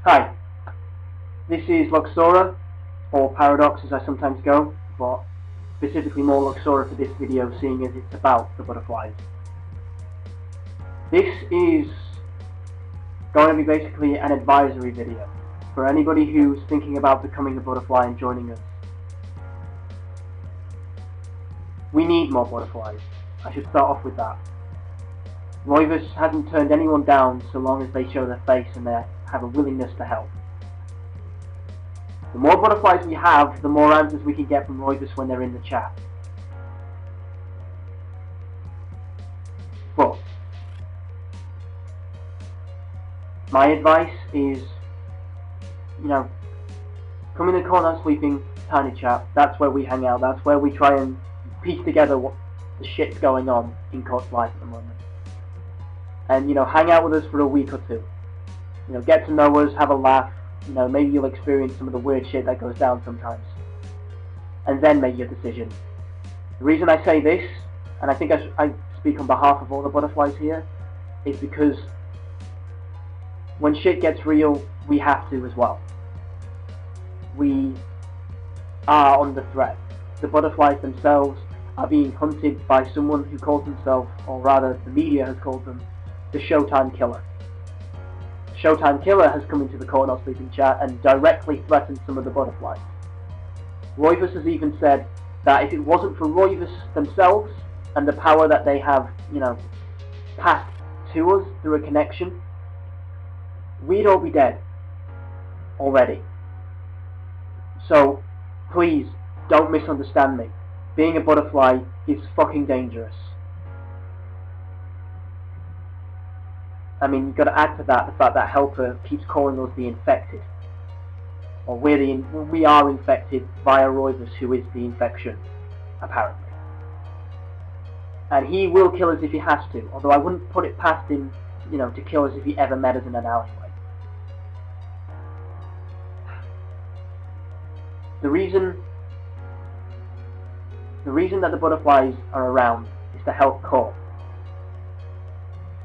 Hi, this is Loxura, or Paradox as I sometimes go, but specifically more Loxura for this video, seeing as it's about the butterflies. This is going to be basically an advisory video for anybody who's thinking about becoming a butterfly and joining us. We need more butterflies. I should start off with that. Roivus hasn't turned anyone down so long as they show their face and they have a willingness to help. The more butterflies we have, the more answers we can get from Roivus when they're in the chat. But my advice is, come in the corner sleeping tiny chat. That's where we hang out. That's where we try and piece together what the shit's going on in Court's life at the moment. And hang out with us for a week or two. Get to know us, have a laugh. Maybe you'll experience some of the weird shit that goes down sometimes. And then make your decision. The reason I say this, and I think I speak on behalf of all the butterflies here, is because when shit gets real, we have to as well. We are under threat. The butterflies themselves are being hunted by someone who calls himself, or rather the media has called them, the Showtime Killer. The Showtime Killer has come into the Court Not Sleeping chat and directly threatened some of the butterflies. Roivus has even said that if it wasn't for Roivus themselves and the power that they have, passed to us through a connection, we'd all be dead already. So, please, don't misunderstand me. Being a butterfly is fucking dangerous. I mean, you've got to add to that the fact that Helper keeps calling us the infected. Or we are infected via Roivus, who is the infection, apparently. And he will kill us if he has to, although I wouldn't put it past him, to kill us if he ever met us in an alleyway. The reason that the butterflies are around is to help Court.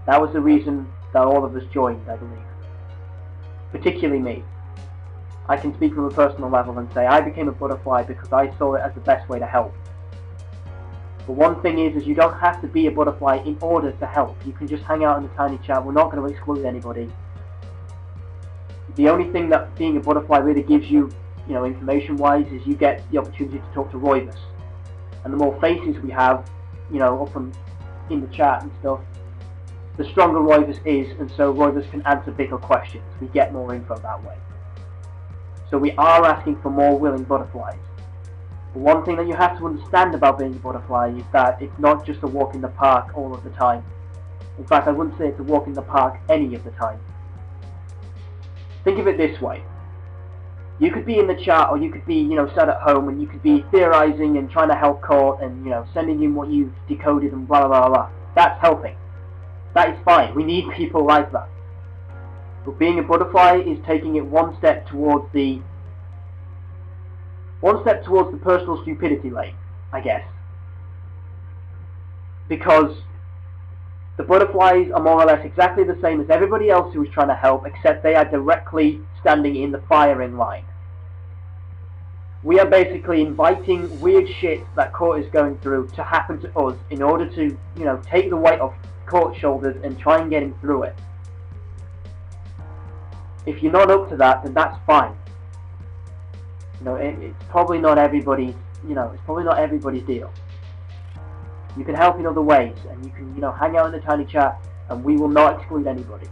That was the reason that all of us joined, I believe. Particularly me. I can speak from a personal level and say I became a butterfly because I saw it as the best way to help. But one thing is you don't have to be a butterfly in order to help. You can just hang out in the tiny chat. We're not going to exclude anybody. The only thing that being a butterfly really gives you, information-wise, is you get the opportunity to talk to Roivus. And the more faces we have, up in the chat and stuff, the stronger Roivus is, and so Roivus can answer bigger questions. We get more info that way. So we are asking for more willing butterflies. But one thing that you have to understand about being a butterfly is that it's not just a walk in the park all of the time. In fact, I wouldn't say it's a walk in the park any of the time. Think of it this way. You could be in the chat, or you could be, sat at home, and you could be theorizing and trying to help Court, and, sending in what you've decoded and blah, blah, blah, blah. That's helping. That is fine. We need people like that. But being a butterfly is taking it one step towards the personal stupidity lane, I guess. Because the butterflies are more or less exactly the same as everybody else who is trying to help, except they are directly standing in the firing line. We are basically inviting weird shit that Court is going through to happen to us in order to, take the weight off Court's shoulders and try and get him through it. If you're not up to that, then that's fine. It's probably not everybody's, deal. You can help in other ways, and you can, hang out in the tiny chat, and we will not exclude anybody.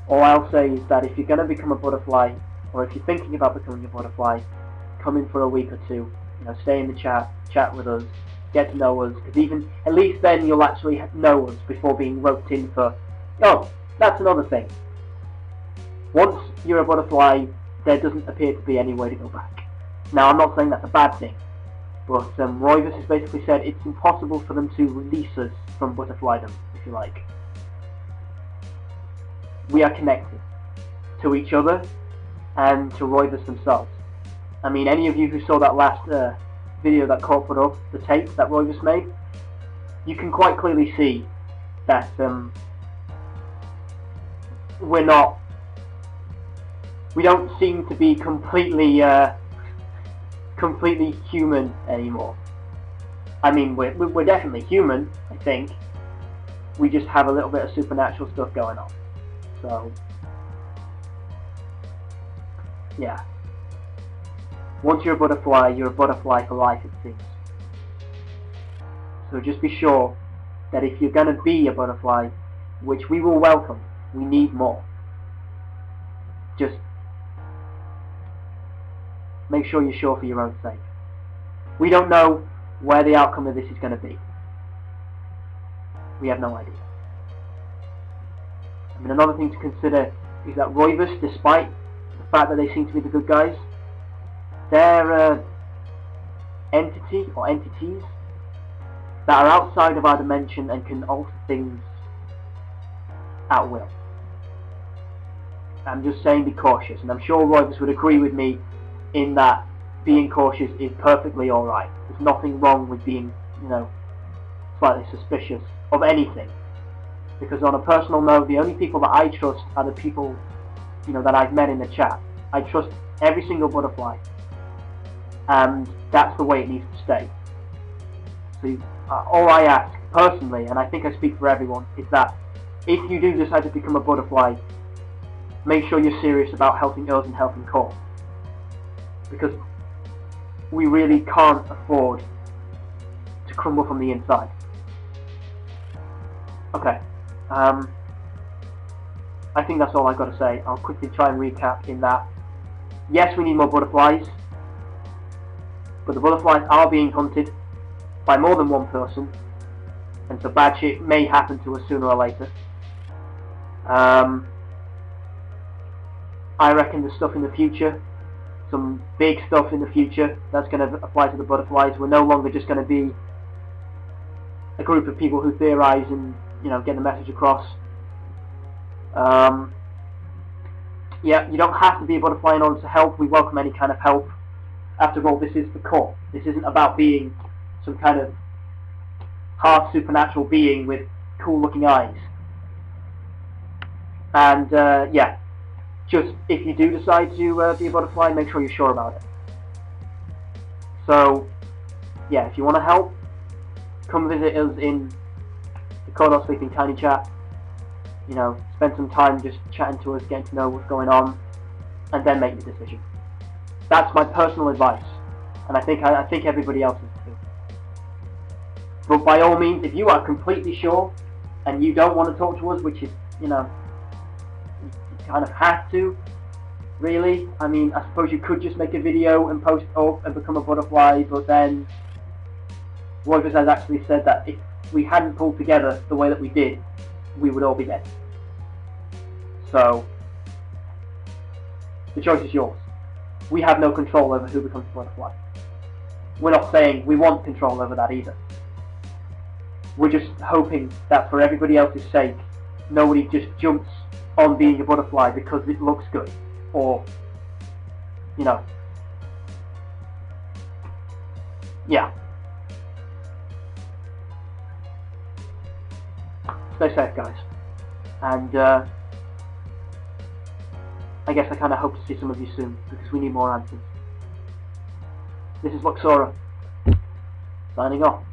All I'll say is that if you're going to become a butterfly, or if you're thinking about becoming a butterfly, come in for a week or two, stay in the chat with us, get to know us, because at least then you'll actually know us before being roped in for, oh, that's another thing. Once you're a butterfly, there doesn't appear to be any way to go back. Now, I'm not saying that's a bad thing, but Roivus has basically said it's impossible for them to release us from butterflydom, if you like. We are connected to each other and to Roivus themselves. I mean, any of you who saw that last video that Court put up, the tape that Roivus made, you can quite clearly see that we don't seem to be completely human anymore. I mean, we're definitely human, I think. We just have a little bit of supernatural stuff going on. So, yeah. Once you're a butterfly for life, it seems. So just be sure that if you're going to be a butterfly, which we will welcome, we need more. Just make sure you're sure for your own sake. We don't know where the outcome of this is going to be. We have no idea. I mean, another thing to consider is that Roivus, despite the fact that they seem to be the good guys, they're entity or entities that are outside of our dimension and can alter things at will. I'm just saying be cautious, and I'm sure Roivus would agree with me in that being cautious is perfectly alright. There's nothing wrong with being, you know, slightly suspicious of anything. Because on a personal note, the only people that I trust are the people, you know, that I've met in the chat. I trust every single butterfly, and that's the way it needs to stay. So all I ask personally, and I think I speak for everyone, is that if you do decide to become a butterfly, make sure you're serious about helping us and helping Core, because we really can't afford to crumble from the inside. Okay, I think that's all I've got to say. I'll quickly try and recap in that, yes, we need more butterflies, but the butterflies are being hunted by more than one person, and so bad shit may happen to us sooner or later. I reckon there's stuff in the future, some big stuff in the future that's going to apply to the butterflies. We're no longer just going to be a group of people who theorize and, you know, get the message across. Yeah, you don't have to be a butterfly in order to help. We welcome any kind of help. After all, this is the Core. This isn't about being some kind of half supernatural being with cool looking eyes. And yeah, just if you do decide to be a butterfly, make sure you're sure about it. So yeah, if you want to help, come visit us in the Core Sleeping Tiny Chat. You know, spend some time just chatting to us, getting to know what's going on, and then make the decision. That's my personal advice, and I think everybody else is too. But by all means, if you are completely sure and you don't want to talk to us, which is, you know, you kind of have to, really. I mean, I suppose you could just make a video and post up and become a butterfly, but then Roivus has actually said that if we hadn't pulled together the way that we did, we would all be dead. So the choice is yours. We have no control over who becomes a butterfly. We're not saying we want control over that either. We're just hoping that for everybody else's sake, nobody just jumps on being a butterfly because it looks good, or, you know, yeah. Stay safe, guys, and I guess I kind of hope to see some of you soon, because we need more answers. This is Loxura, signing off.